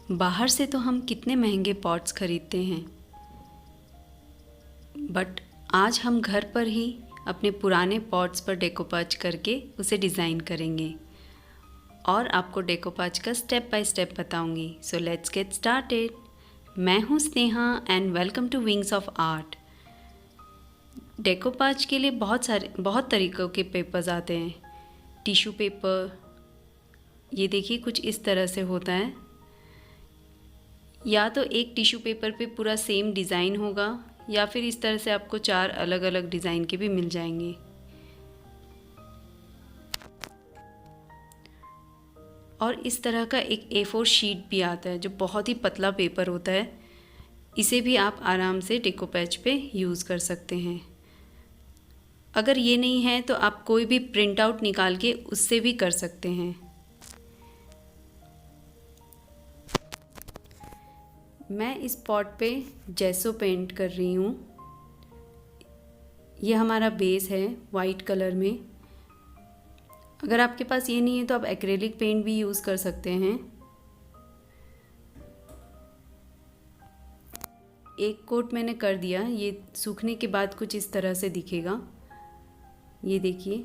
बाहर से तो हम कितने महंगे पॉट्स खरीदते हैं, बट आज हम घर पर ही अपने पुराने पॉट्स पर डेकोपाज करके उसे डिज़ाइन करेंगे और आपको डेकोपाज का स्टेप बाय स्टेप बताऊंगी। So let's get started. मैं हूँ Sneha and welcome to Wings of Art. Decoupage के लिए बहुत तरीक़ों के पेपर्स आते हैं। टिश्यू पेपर, ये देखिए कुछ इस तरह से होता है, या तो एक टिश्यू पेपर पे पूरा सेम डिज़ाइन होगा या फिर इस तरह से आपको 4 अलग अलग डिज़ाइन के भी मिल जाएंगे। और इस तरह का एक A4 शीट भी आता है जो बहुत ही पतला पेपर होता है। इसे भी आप आराम से डेकोपाज पे यूज़ कर सकते हैं। अगर ये नहीं है तो आप कोई भी प्रिंट आउट निकाल के उससे भी कर सकते हैं। मैं इस पॉट पे जेसो पेंट कर रही हूँ। ये हमारा बेस है वाइट कलर में। अगर आपके पास ये नहीं है तो आप एक्रेलिक पेंट भी यूज़ कर सकते हैं। एक कोट मैंने कर दिया, ये सूखने के बाद कुछ इस तरह से दिखेगा। ये देखिए,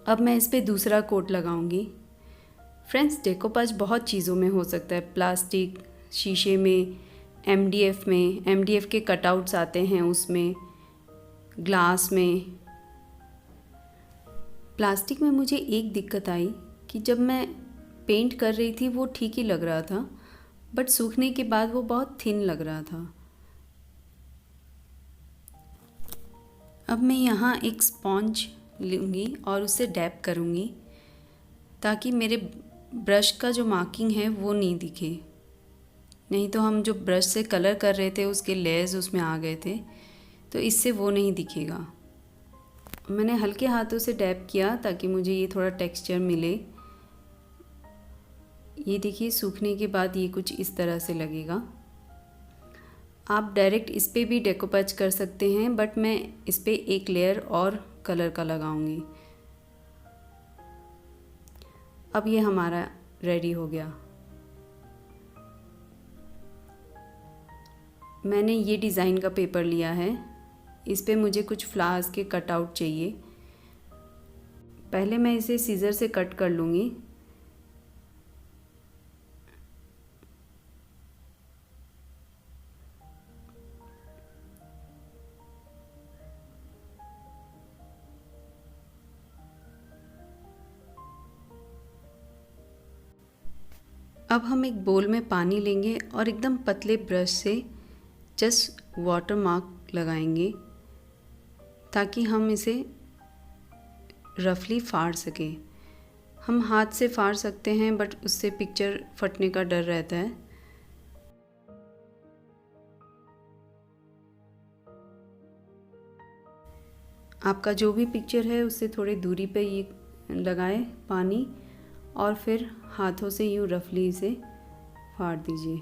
अब मैं इस पे दूसरा कोट लगाऊंगी। फ्रेंड्स, डेकोपाज बहुत चीज़ों में हो सकता है। प्लास्टिक, शीशे में, एमडीएफ के कटआउट्स आते हैं उसमें, ग्लास में। प्लास्टिक में मुझे एक दिक्कत आई कि जब मैं पेंट कर रही थी वो ठीक ही लग रहा था, बट सूखने के बाद वो बहुत थिन लग रहा था। अब मैं यहाँ एक स्पॉन्ज लूँगी और उससे डैप करूँगी ताकि मेरे ब्रश का जो मार्किंग है वो नहीं दिखे। नहीं तो हम जो ब्रश से कलर कर रहे थे उसके लेयर्स उसमें आ गए थे, तो इससे वो नहीं दिखेगा। मैंने हल्के हाथों से डैप किया ताकि मुझे ये थोड़ा टेक्सचर मिले। ये देखिए, सूखने के बाद ये कुछ इस तरह से लगेगा। आप डायरेक्ट इस पे भी डेकोपाज कर सकते हैं, बट मैं इस पे एक लेयर और कलर का लगाऊंगी। अब ये हमारा रेडी हो गया। मैंने ये डिज़ाइन का पेपर लिया है। इस पे मुझे कुछ फ्लावर्स के कटआउट चाहिए। पहले मैं इसे सीज़र से कट कर लूँगी। अब हम एक बोल में पानी लेंगे और एकदम पतले ब्रश से जस्ट वाटर मार्क लगाएंगे ताकि हम इसे रफली फाड़ सकें। हम हाथ से फाड़ सकते हैं, बट उससे पिक्चर फटने का डर रहता है। आपका जो भी पिक्चर है उससे थोड़ी दूरी पे ये लगाएं पानी और फिर हाथों से यूँ रफली इसे फाड़ दीजिए।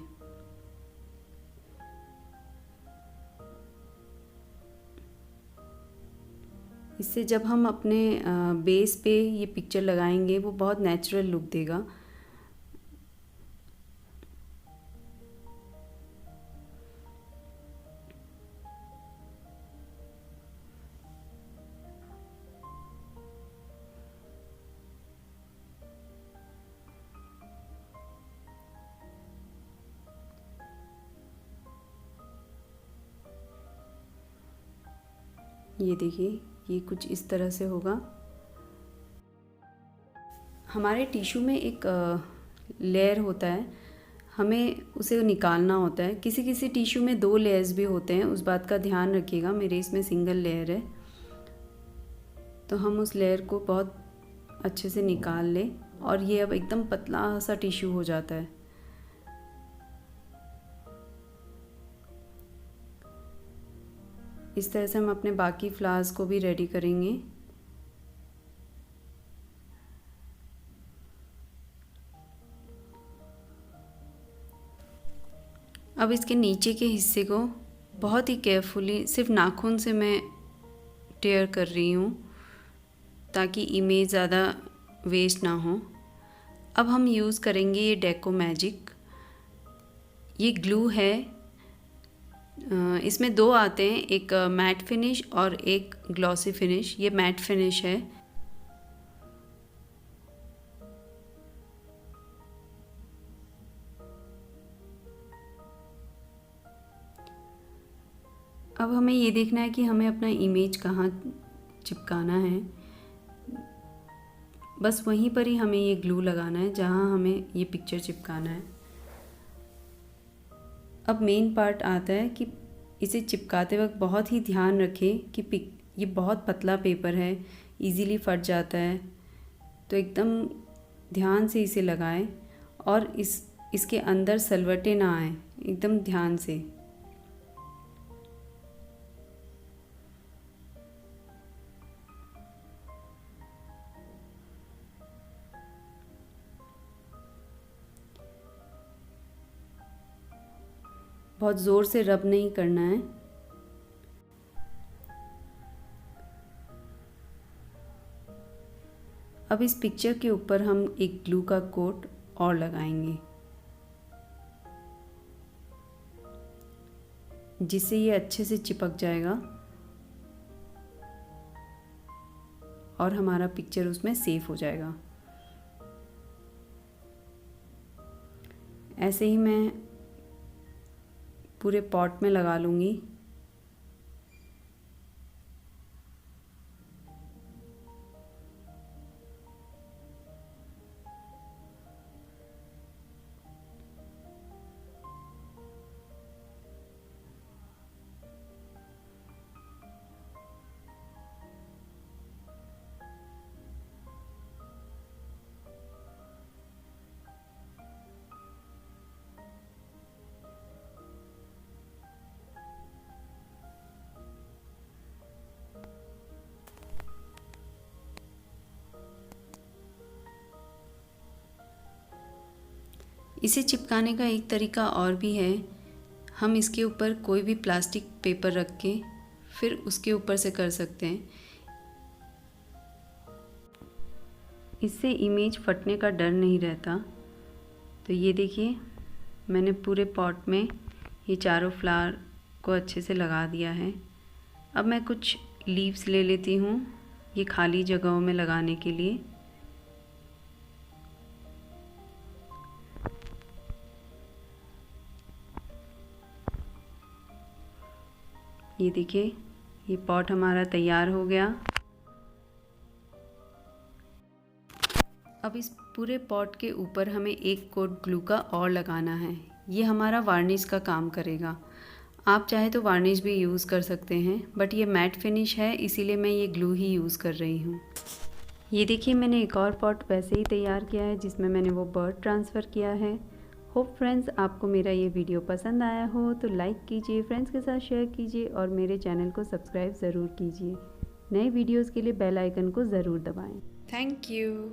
इससे जब हम अपने बेस पे ये पिक्चर लगाएंगे वो बहुत नेचुरल लुक देगा। ये देखिए, ये कुछ इस तरह से होगा। हमारे टिश्यू में एक लेयर होता है, हमें उसे निकालना होता है। किसी किसी टिश्यू में 2 लेयर्स भी होते हैं, उस बात का ध्यान रखिएगा। मेरे इसमें सिंगल लेयर है, तो हम उस लेयर को बहुत अच्छे से निकाल लें और ये अब एकदम पतला सा टिश्यू हो जाता है। इस तरह से हम अपने बाकी फ्लावर्स को भी रेडी करेंगे। अब इसके नीचे के हिस्से को बहुत ही केयरफुली सिर्फ नाखून से मैं टेयर कर रही हूँ ताकि इमेज ज़्यादा वेस्ट ना हो। अब हम यूज़ करेंगे ये डेको मैजिक। ये ग्लू है, इसमें दो आते हैं, एक मैट फिनिश और एक ग्लॉसी फिनिश। ये मैट फिनिश है। अब हमें ये देखना है कि हमें अपना इमेज कहाँ चिपकाना है। बस वहीं पर ही हमें ये ग्लू लगाना है जहाँ हमें ये पिक्चर चिपकाना है। अब मेन पार्ट आता है कि इसे चिपकाते वक्त बहुत ही ध्यान रखें कि ये बहुत पतला पेपर है, इजीली फट जाता है, तो एकदम ध्यान से इसे लगाएं और इसके अंदर सलवटें ना आए, एकदम ध्यान से। बहुत ज़ोर से रब नहीं करना है। अब इस पिक्चर के ऊपर हम एक ग्लू का कोट और लगाएंगे, जिससे ये अच्छे से चिपक जाएगा और हमारा पिक्चर उसमें सेफ हो जाएगा। ऐसे ही मैं पूरे पॉट में लगा लूँगी। इसे चिपकाने का एक तरीका और भी है। हम इसके ऊपर कोई भी प्लास्टिक पेपर रख के फिर उसके ऊपर से कर सकते हैं। इससे इमेज फटने का डर नहीं रहता। तो ये देखिए, मैंने पूरे पॉट में ये चारों फ्लावर को अच्छे से लगा दिया है। अब मैं कुछ लीव्स ले लेती हूँ ये खाली जगहों में लगाने के लिए। ये देखिए, ये पॉट हमारा तैयार हो गया। अब इस पूरे पॉट के ऊपर हमें एक कोट ग्लू का और लगाना है। ये हमारा वार्निश का काम करेगा। आप चाहे तो वार्निश भी यूज़ कर सकते हैं, बट ये मैट फिनिश है इसीलिए मैं ये ग्लू ही यूज़ कर रही हूँ। ये देखिए, मैंने एक और पॉट वैसे ही तैयार किया है जिसमें मैंने वो बर्ड ट्रांसफ़र किया है। होप फ्रेंड्स, आपको मेरा ये वीडियो पसंद आया हो तो लाइक कीजिए, फ्रेंड्स के साथ शेयर कीजिए और मेरे चैनल को सब्सक्राइब ज़रूर कीजिए। नए वीडियोज़ के लिए बेल आइकन को ज़रूर दबाएँ। Thank you.